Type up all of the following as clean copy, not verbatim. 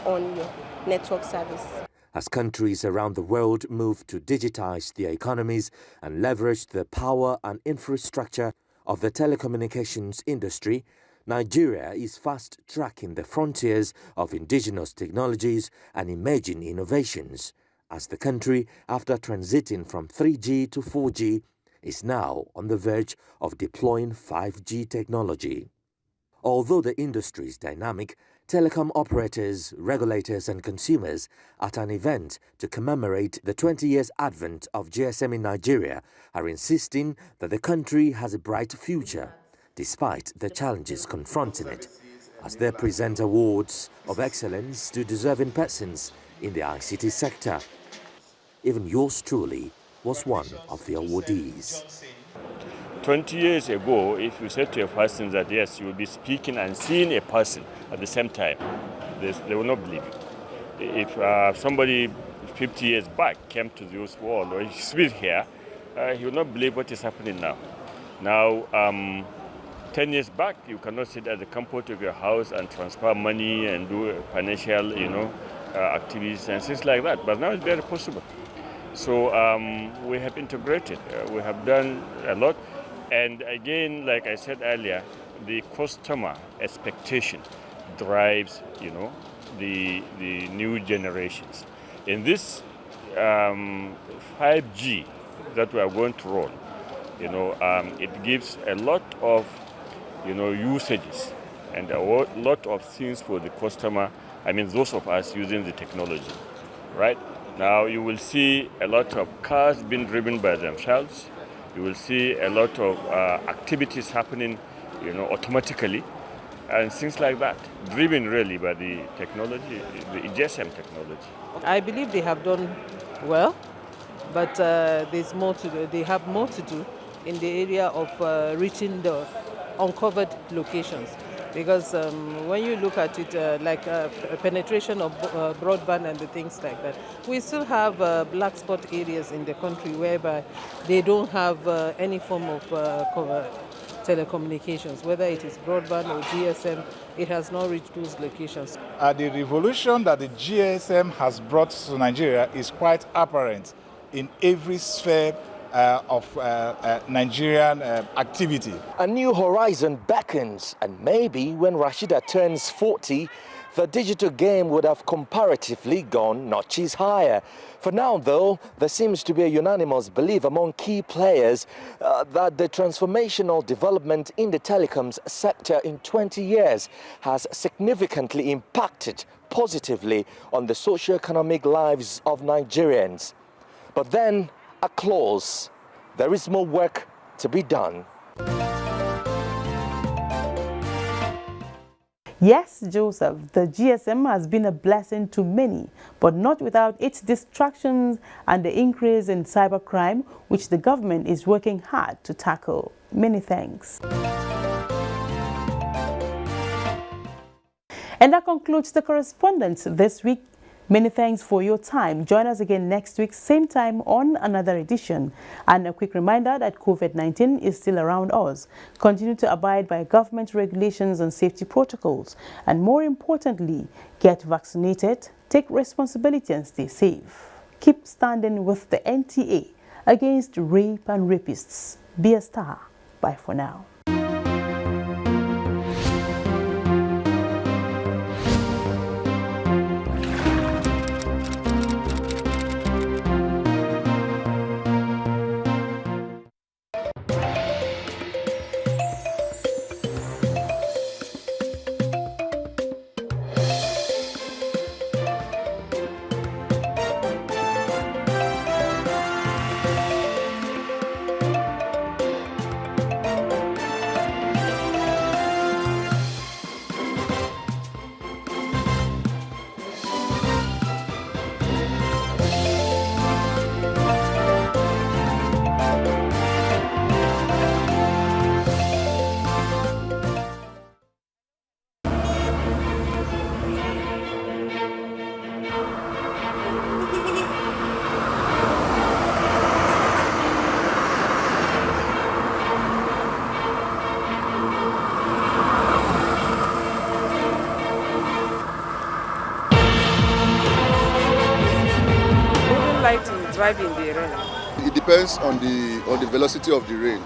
on your network service. As countries around the world move to digitize their economies and leverage the power and infrastructure of the telecommunications industry, Nigeria is fast-tracking the frontiers of indigenous technologies and emerging innovations, as the country, after transiting from 3G to 4G, is now on the verge of deploying 5G technology. Although the industry is dynamic, telecom operators, regulators and consumers at an event to commemorate the 20 years advent of GSM in Nigeria are insisting that the country has a bright future, despite the challenges confronting it, as they present awards of excellence to deserving persons in the ICT sector. Even yours truly was one of the awardees. 20 years ago, if you said to a person that yes, you will be speaking and seeing a person at the same time, they will not believe you. If somebody 50 years back came to this world or he's still here, he will not believe what is happening now. Now, 10 years back, you cannot sit at the comfort of your house and transfer money and do financial, activities and things like that. But now it's very possible. So we have integrated. We have done a lot. And again, like I said earlier, the customer expectation drives, the new generations. In this 5G that we are going to roll, it gives a lot of, usages and a lot of things for the customer. I mean, those of us using the technology, right? Now you will see a lot of cars being driven by themselves. You will see a lot of activities happening, automatically, and things like that, driven really by the technology, the GSM technology. I believe they have done well, but there's more to do. They have more to do in the area of reaching the uncovered locations. Because when you look at it, like penetration of broadband and the things like that, we still have black spot areas in the country whereby they don't have any form of telecommunications, whether it is broadband or GSM. It has not reached those locations. The revolution that the GSM has brought to Nigeria is quite apparent in every sphere of Nigerian activity. A new horizon beckons, and maybe when Rashida turns 40, the digital game would have comparatively gone notches higher. For now, though, there seems to be a unanimous belief among key players that the transformational development in the telecoms sector in 20 years has significantly impacted positively on the socio-economic lives of Nigerians. But then, a clause: there is more work to be done. Yes, Joseph, the GSM has been a blessing to many, but not without its distractions and the increase in cybercrime, which the government is working hard to tackle. Many thanks. And that concludes the correspondence this week. Many thanks for your time. Join us again next week, same time, on another edition. And a quick reminder that COVID-19 is still around us. Continue to abide by government regulations and safety protocols. And more importantly, get vaccinated, take responsibility and stay safe. Keep standing with the NTA against rape and rapists. Be a star. Bye for now. like to drive in the rain. It depends on the velocity of the rain.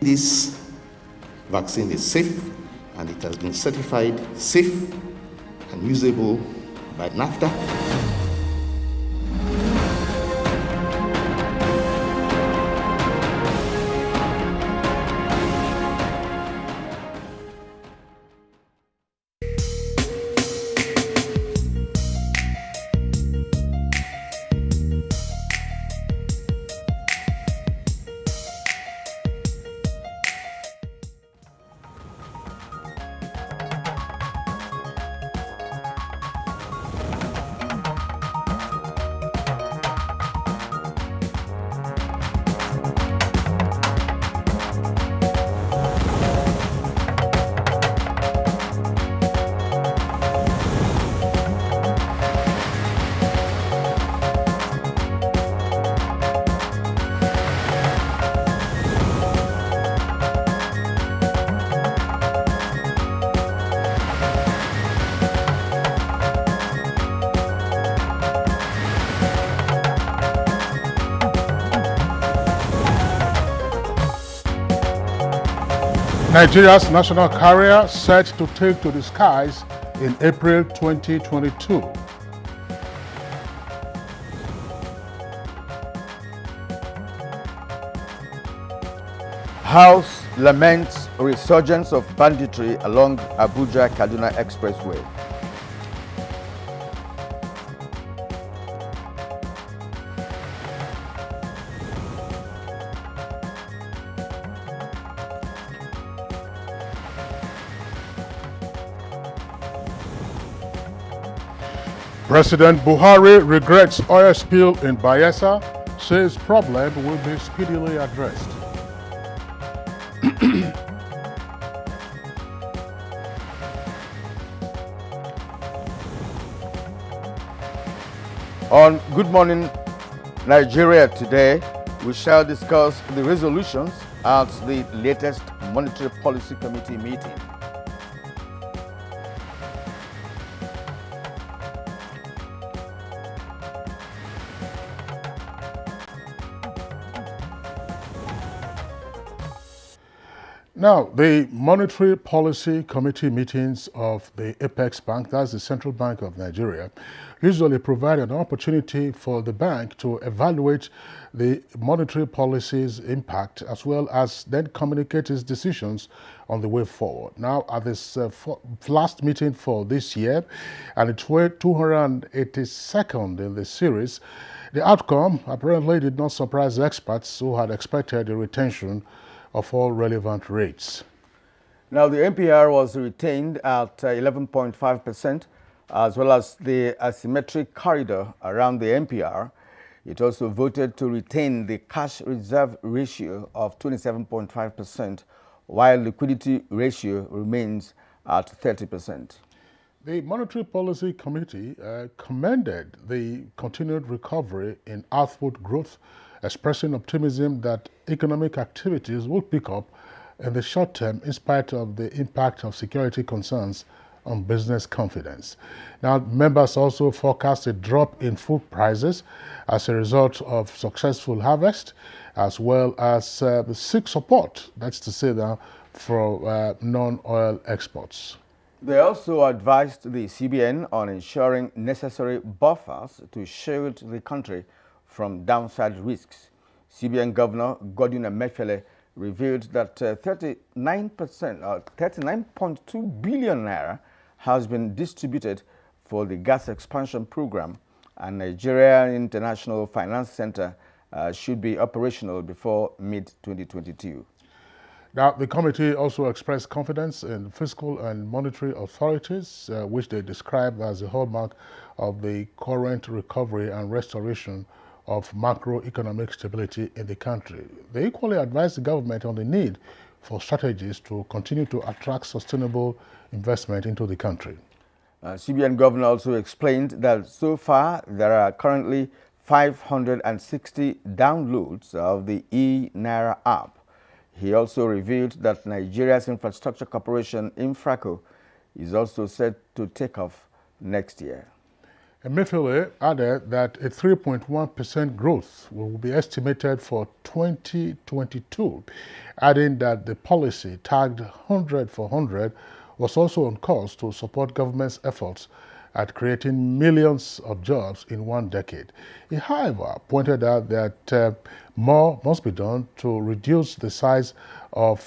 This vaccine is safe and it has been certified safe and usable by NAFTA. Nigeria's national carrier set to take to the skies in April 2022. House laments resurgence of banditry along Abuja-Kaduna Expressway. President Buhari regrets oil spill in Bayelsa, says problem will be speedily addressed. On Good Morning Nigeria today, we shall discuss the resolutions at the latest Monetary Policy Committee meeting. Now, the Monetary Policy Committee meetings of the Apex Bank, that's the Central Bank of Nigeria, usually provide an opportunity for the bank to evaluate the monetary policy's impact as well as then communicate its decisions on the way forward. Now, at this last meeting for this year, and it's 282nd in the series, the outcome apparently did not surprise experts who had expected the retention of all relevant rates. Now, the MPR was retained at 11.5%, as well as the asymmetric corridor around the MPR. It also voted to retain the cash reserve ratio of 27.5%, while liquidity ratio remains at 30%. The Monetary Policy Committee commended the continued recovery in output growth, expressing optimism that economic activities will pick up in the short term in spite of the impact of security concerns on business confidence. Now, members also forecast a drop in food prices as a result of successful harvest, as well as seek support, that's to say now, for non-oil exports. They also advised the CBN on ensuring necessary buffers to shield the country from downside risks. CBN Governor Godwin Emefiele revealed that 39.2 billion naira has been distributed for the gas expansion program, and Nigerian International Finance Center should be operational before mid-2022. Now, the committee also expressed confidence in fiscal and monetary authorities, which they describe as the hallmark of the current recovery and restoration of macroeconomic stability in the country. They equally advised the government on the need for strategies to continue to attract sustainable investment into the country. CBN Governor also explained that so far there are currently 560 downloads of the e-Naira app. He also revealed that Nigeria's Infrastructure Corporation, Infraco, is also set to take off next year. Emefiele added that a 3.1% growth will be estimated for 2022, adding that the policy tagged 100 for 100 was also on course to support government's efforts at creating millions of jobs in one decade. He, however, pointed out that more must be done to reduce the size of